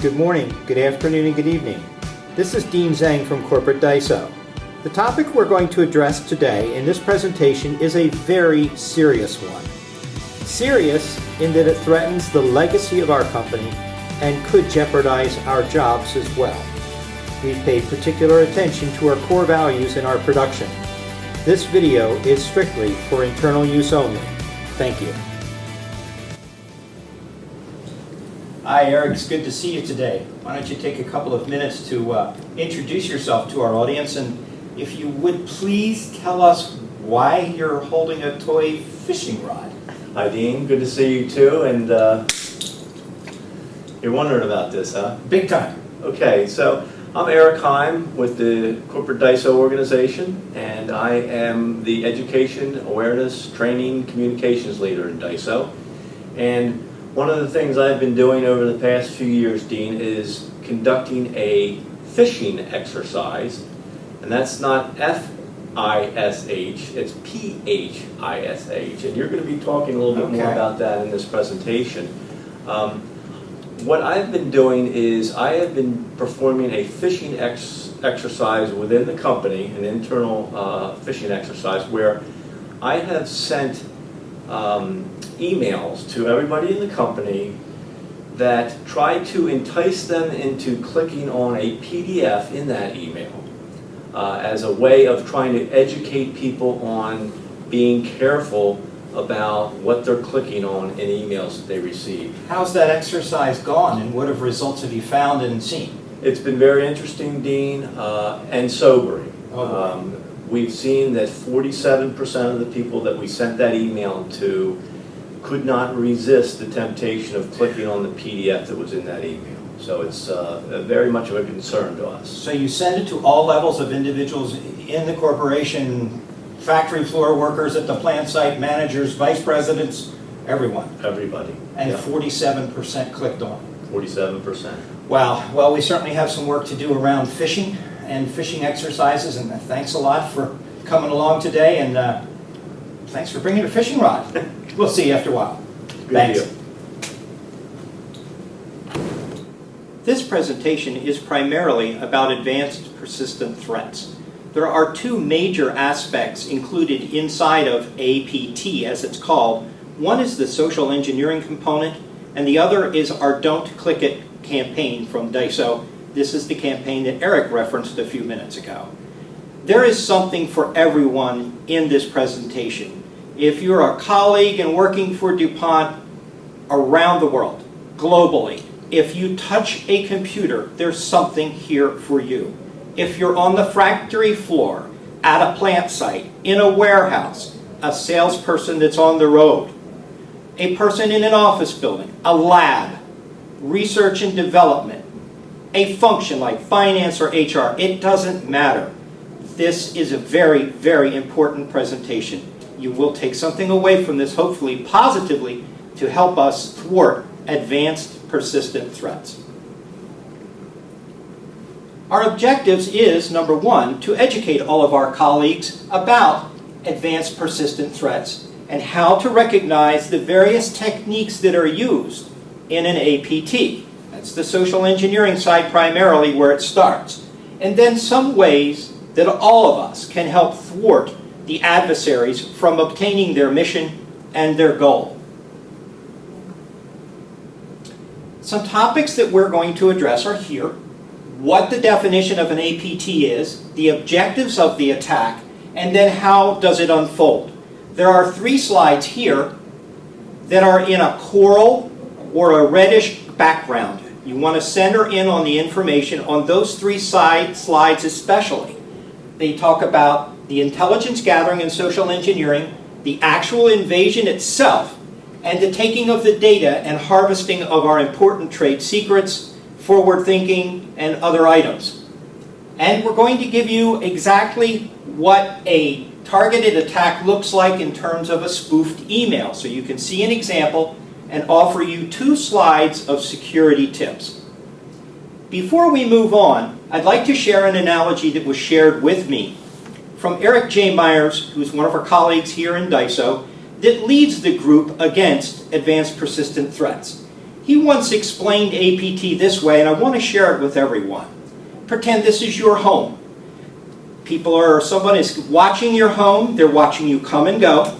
Good morning, good afternoon, and good evening. This is Dean Zhang from Corporate DISO. The topic we're going to address today in this presentation is a very serious one. Serious in that it threatens the legacy of our company and could jeopardize our jobs as well. We've paid particular attention to our core values in our production. This video is strictly for internal use only. Thank you. Hi Eric, it's good to see you today. Why don't you take a couple of minutes to introduce yourself to our audience, and if you would please tell us why you're holding a toy fishing rod. Hi Dean, good to see you too, and you're wondering about this, huh? Big time. Okay, so I'm Eric Heim with the Corporate DISO organization, and I am the Education, Awareness, Training, Communications Leader in DISO. And one of the things I've been doing over the past few years, Dean, is conducting a phishing exercise, and that's not F-I-S-H, it's P-H-I-S-H, and you're going to be talking a little bit more about that in this presentation. What I've been doing is I have been performing a phishing exercise within the company, an internal phishing exercise, where I have sent emails to everybody in the company that try to entice them into clicking on a PDF in that email as a way of trying to educate people on being careful about what they're clicking on in emails that they receive. How's that exercise gone, and what results have you found and seen? It's been very interesting, Dean, and sobering. Oh, we've seen that 47% of the people that we sent that email to could not resist the temptation of clicking on the PDF that was in that email. So it's very much of a concern to us. So you send it to all levels of individuals in the corporation, factory floor workers at the plant site, managers, vice presidents, everyone? Everybody. And yeah. 47% clicked on. 47%. Wow. Well, we certainly have some work to do around phishing and phishing exercises, and thanks a lot for coming along today, and thanks for bringing a fishing rod. We'll see you after a while. Good Thanks. deal. This presentation is primarily about advanced persistent threats. There are two major aspects included inside of APT, as it's called. One is the social engineering component, and the other is our Don't Click It campaign from DISO. This is the campaign that Eric referenced a few minutes ago. There is something for everyone in this presentation. If you're a colleague and working for DuPont around the world, globally, if you touch a computer, there's something here for you. If you're on the factory floor, at a plant site, in a warehouse, a salesperson that's on the road, a person in an office building, a lab, research and development, a function like finance or HR, it doesn't matter. This is a very, very important presentation. You will take something away from this, hopefully positively, to help us thwart advanced persistent threats. Our objectives is, number one, to educate all of our colleagues about advanced persistent threats and how to recognize the various techniques that are used in an APT. That's the social engineering side primarily where it starts. And then some ways that all of us can help thwart the adversaries from obtaining their mission and their goal. Some topics that we're going to address are here: what the definition of an APT is, the objectives of the attack, and then how does it unfold. There are 3 slides here that are in a coral or a reddish background. You want to center in on the information on those 3 slides especially. They talk about the intelligence gathering and social engineering, the actual invasion itself, and the taking of the data and harvesting of our important trade secrets, forward thinking, and other items. And we're going to give you exactly what a targeted attack looks like in terms of a spoofed email, so you can see an example and offer you 2 slides of security tips. Before we move on, I'd like to share an analogy that was shared with me from Eric J. Myers, who's one of our colleagues here in DISO, that leads the group against advanced persistent threats. He once explained APT this way, and I want to share it with everyone. Pretend this is your home. Someone is watching your home. They're watching you come and go.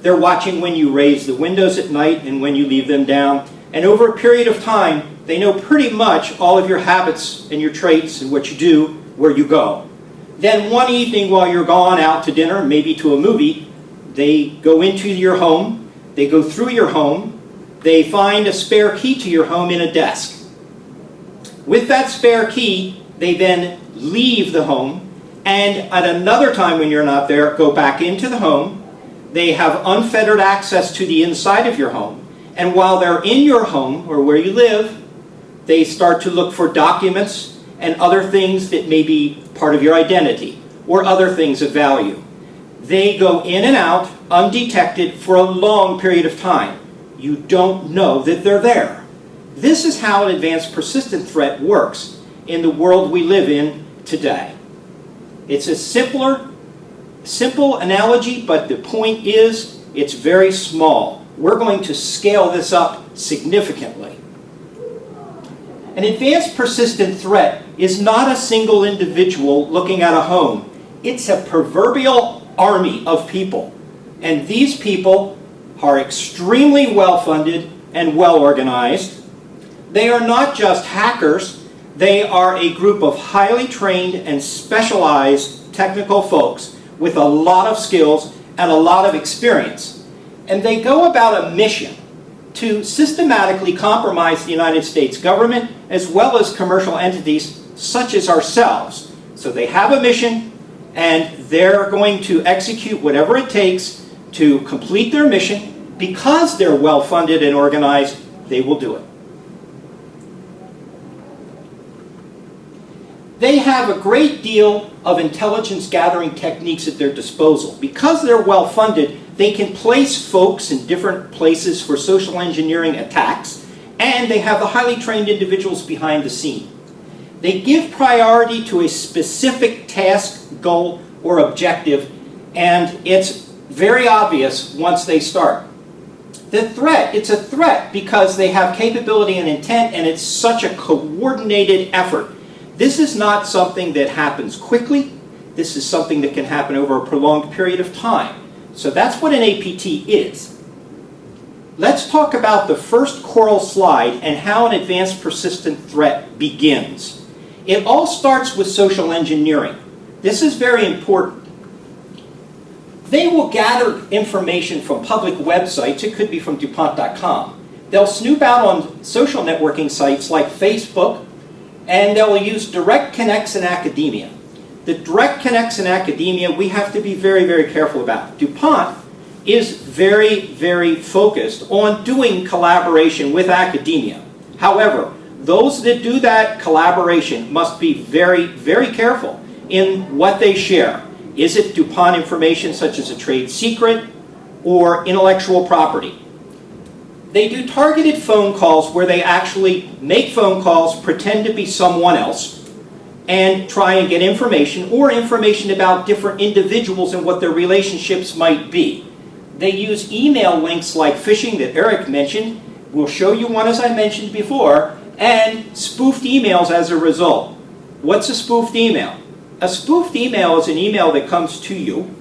They're watching when you raise the windows at night and when you leave them down. And over a period of time, they know pretty much all of your habits and your traits and what you do, where you go. Then one evening while you're gone out to dinner, maybe to a movie, they go into your home, they go through your home, they find a spare key to your home in a desk. With that spare key, they then leave the home, and at another time when you're not there, go back into the home. They have unfettered access to the inside of your home, and while they're in your home, or where you live, they start to look for documents and other things that may be part of your identity, or other things of value. They go in and out undetected for a long period of time. You don't know that they're there. This is how an advanced persistent threat works in the world we live in today. It's a simple analogy, but the point is, it's very small. We're going to scale this up significantly. An advanced persistent threat is not a single individual looking at a home. It's a proverbial army of people. And these people are extremely well-funded and well-organized. They are not just hackers. They are a group of highly trained and specialized technical folks with a lot of skills and a lot of experience. And they go about a mission to systematically compromise the United States government as well as commercial entities such as ourselves. So they have a mission, and they're going to execute whatever it takes to complete their mission. Because they're well-funded and organized, they will do it. They have a great deal of intelligence gathering techniques at their disposal. Because they're well-funded, they can place folks in different places for social engineering attacks, and they have the highly trained individuals behind the scene. They give priority to a specific task, goal, or objective, and it's very obvious once they start. It's a threat because they have capability and intent, and it's such a coordinated effort. This is not something that happens quickly. This is something that can happen over a prolonged period of time. So that's what an APT is. Let's talk about the first choral slide and how an advanced persistent threat begins. It all starts with social engineering. This is very important. They will gather information from public websites. It could be from DuPont.com. They'll snoop out on social networking sites like Facebook, and they'll use direct connects in academia. The direct connects in academia we have to be very, very careful about. DuPont is very, very focused on doing collaboration with academia. However, those that do that collaboration must be very, very careful in what they share. Is it DuPont information such as a trade secret or intellectual property? They do targeted phone calls where they actually make phone calls, pretend to be someone else, and try and get information or information about different individuals and what their relationships might be. They use email links like phishing that Eric mentioned. We'll show you one as I mentioned before, and spoofed emails as a result. What's a spoofed email? A spoofed email is an email that comes to you,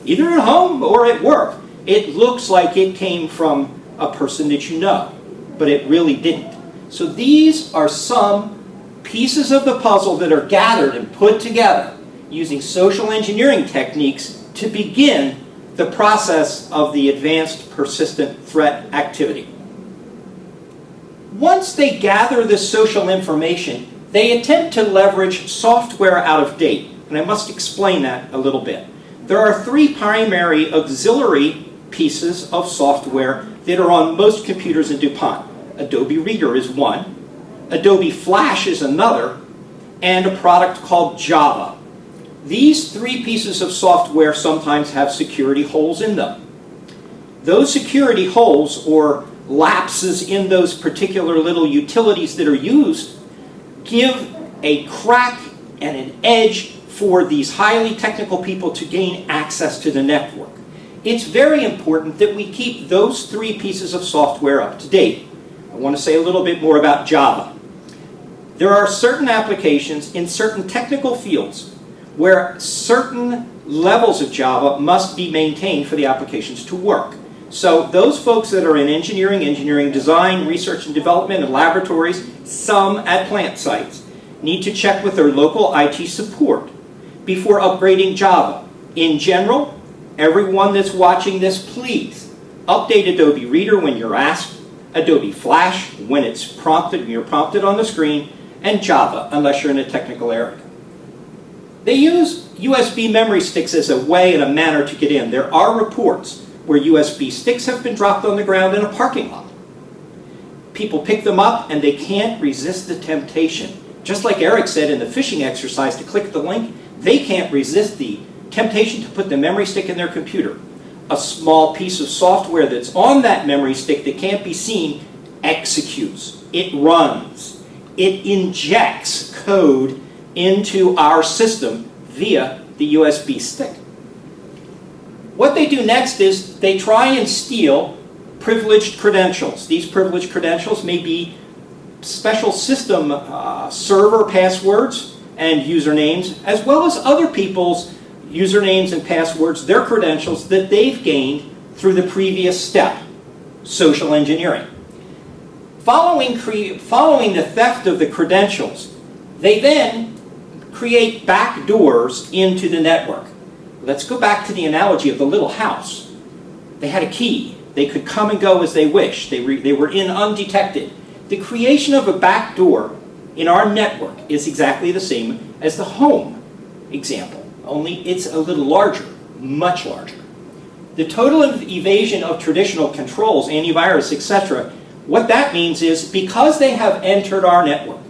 either at home or at work. It looks like it came from a person that you know, but it really didn't. So these are some pieces of the puzzle that are gathered and put together using social engineering techniques to begin the process of the advanced persistent threat activity. Once they gather this social information, they attempt to leverage software out of date, and I must explain that a little bit. There are three primary auxiliary pieces of software that are on most computers in DuPont. Adobe Reader is one, Adobe Flash is another, and a product called Java. These three pieces of software sometimes have security holes in them. Those security holes, or lapses in those particular little utilities that are used, give a crack and an edge for these highly technical people to gain access to the network. It's very important that we keep those three pieces of software up to date. I want to say a little bit more about Java. There are certain applications in certain technical fields where certain levels of Java must be maintained for the applications to work. So those folks that are in engineering, engineering design, research and development, and laboratories, some at plant sites, need to check with their local IT support before upgrading Java. In general, everyone that's watching this, please update Adobe Reader when you're asked, Adobe Flash when it's prompted, when you're prompted on the screen, and Java unless you're in a technical area. They use USB memory sticks as a way and a manner to get in. There are reports where USB sticks have been dropped on the ground in a parking lot. People pick them up and they can't resist the temptation. Just like Eric said in the phishing exercise to click the link, they can't resist the temptation to put the memory stick in their computer. A small piece of software that's on that memory stick that can't be seen executes. It runs. It injects code into our system via the USB stick. What they do next is they try and steal privileged credentials. These privileged credentials may be special system server passwords and usernames, as well as other people's usernames and passwords, their credentials that they've gained through the previous step, social engineering. Following the theft of the credentials, they then create back doors into the network. Let's go back to the analogy of the little house. They had a key. They could come and go as they wished. They were in undetected. The creation of a back door in our network is exactly the same as the home example, only it's a little larger, much larger. The total evasion of traditional controls, antivirus, etc., what that means is because they have entered our network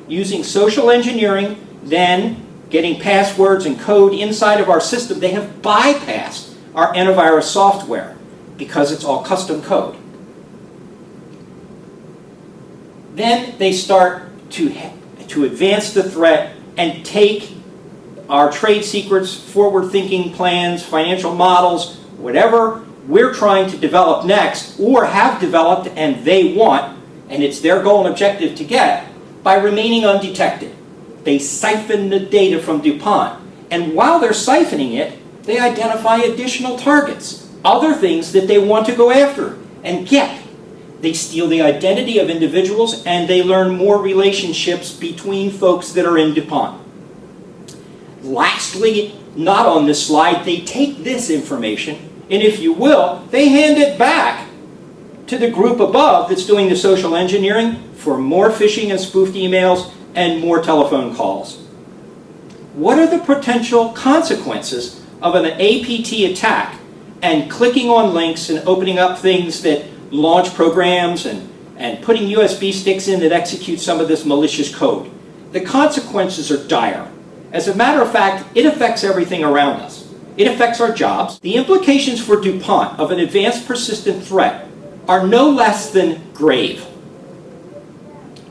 using social engineering, then getting passwords and code inside of our system, they have bypassed our antivirus software because it's all custom code. Then they start to advance the threat and take our trade secrets, forward-thinking plans, financial models, whatever we're trying to develop next or have developed and they want, and it's their goal and objective to get, by remaining undetected. They siphon the data from DuPont, and while they're siphoning it, they identify additional targets, other things that they want to go after and get. They steal the identity of individuals and they learn more relationships between folks that are in DuPont. Lastly, not on this slide, they take this information and, if you will, they hand it back to the group above that's doing the social engineering for more phishing and spoofed emails and more telephone calls. What are the potential consequences of an APT attack and clicking on links and opening up things that launch programs and putting USB sticks in that execute some of this malicious code? The consequences are dire. As a matter of fact, it affects everything around us. It affects our jobs. The implications for DuPont of an advanced persistent threat are no less than grave.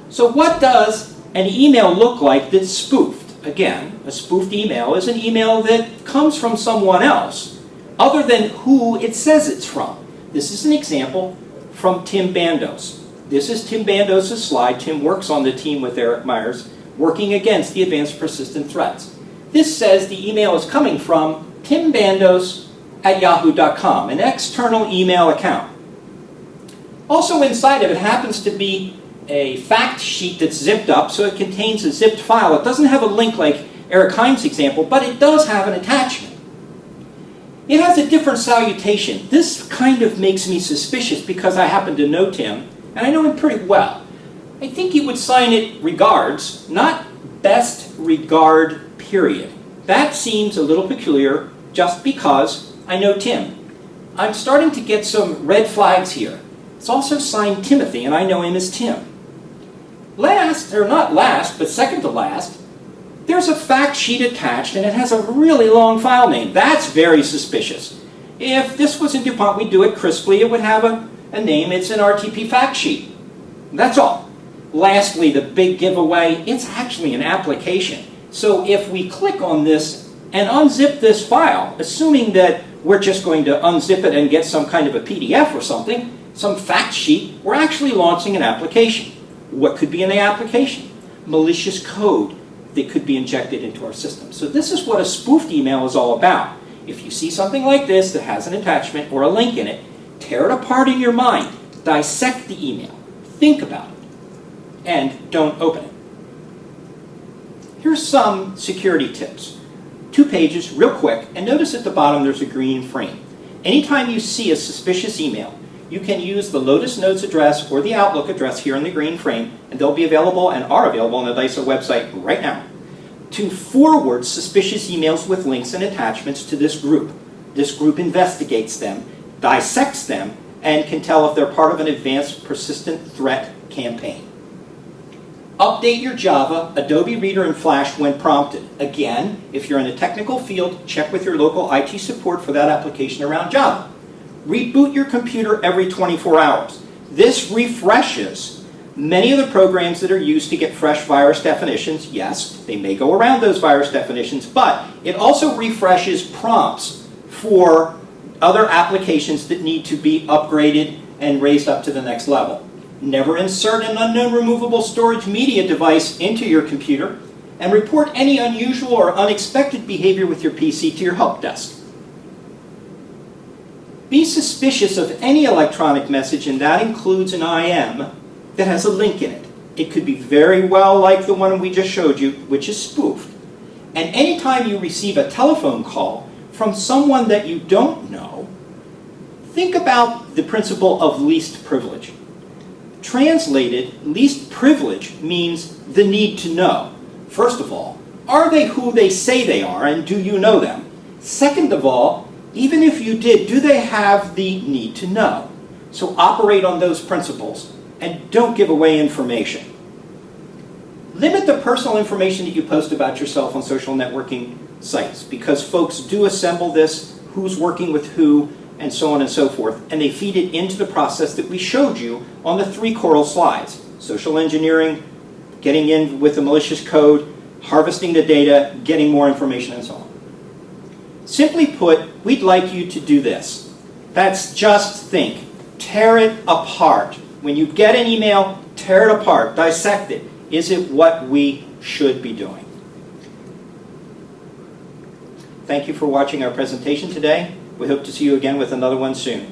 So what does an email look like that's spoofed? Again, a spoofed email is an email that comes from someone else other than who it says it's from. This is an example from Tim Bandos. This is Tim Bandos' slide. Tim works on the team with Eric Myers, working against the advanced persistent threats. This says the email is coming from Tim Bandos at yahoo.com, an external email account. Also inside of it happens to be a fact sheet that's zipped up, so it contains a zipped file. It doesn't have a link like Eric Heim's example, but it does have an attachment. It has a different salutation. This kind of makes me suspicious because I happen to know Tim, and I know him pretty well. I think he would sign it regards, not best regard, period. That seems a little peculiar just because I know Tim. I'm starting to get some red flags here. It's also signed Timothy, and I know him as Tim. Last, or not last, but second to last, there's a fact sheet attached, and it has a really long file name. That's very suspicious. If this was in DuPont, we'd do it crisply. It would have a name. It's an RTP fact sheet. That's all. Lastly, the big giveaway, it's actually an application. So if we click on this and unzip this file, assuming that we're just going to unzip it and get some kind of a PDF or something, some fact sheet, we're actually launching an application. What could be in the application? Malicious code that could be injected into our system. So this is what a spoofed email is all about. If you see something like this that has an attachment or a link in it, tear it apart in your mind, dissect the email, think about it, and don't open it. Here's some security tips. 2 pages, real quick, and notice at the bottom there's a green frame. Anytime you see a suspicious email, you can use the Lotus Notes address or the Outlook address here in the green frame, and they'll be available and are available on the DISO website right now, to forward suspicious emails with links and attachments to this group. This group investigates them, dissects them, and can tell if they're part of an advanced persistent threat campaign. Update your Java, Adobe Reader, and Flash when prompted. Again, if you're in a technical field, check with your local IT support for that application around Java. Reboot your computer every 24 hours. This refreshes many of the programs that are used to get fresh virus definitions. Yes, they may go around those virus definitions, but it also refreshes prompts for other applications that need to be upgraded and raised up to the next level. Never insert an unknown removable storage media device into your computer, and report any unusual or unexpected behavior with your PC to your help desk. Be suspicious of any electronic message, and that includes an IM that has a link in it. It could be very well like the one we just showed you, which is spoofed. And anytime you receive a telephone call from someone that you don't know, think about the principle of least privilege. Translated, least privilege means the need to know. First of all, are they who they say they are, and do you know them? Second of all, even if you did, do they have the need to know? So operate on those principles, and don't give away information. Limit the personal information that you post about yourself on social networking sites, because folks do assemble this, who's working with who, and so on and so forth, and they feed it into the process that we showed you on the 3 Coral slides. Social engineering, getting in with the malicious code, harvesting the data, getting more information, and so on. Simply put, we'd like you to do this. That's just think. Tear it apart. When you get an email, tear it apart, dissect it. Is it what we should be doing? Thank you for watching our presentation today. We hope to see you again with another one soon.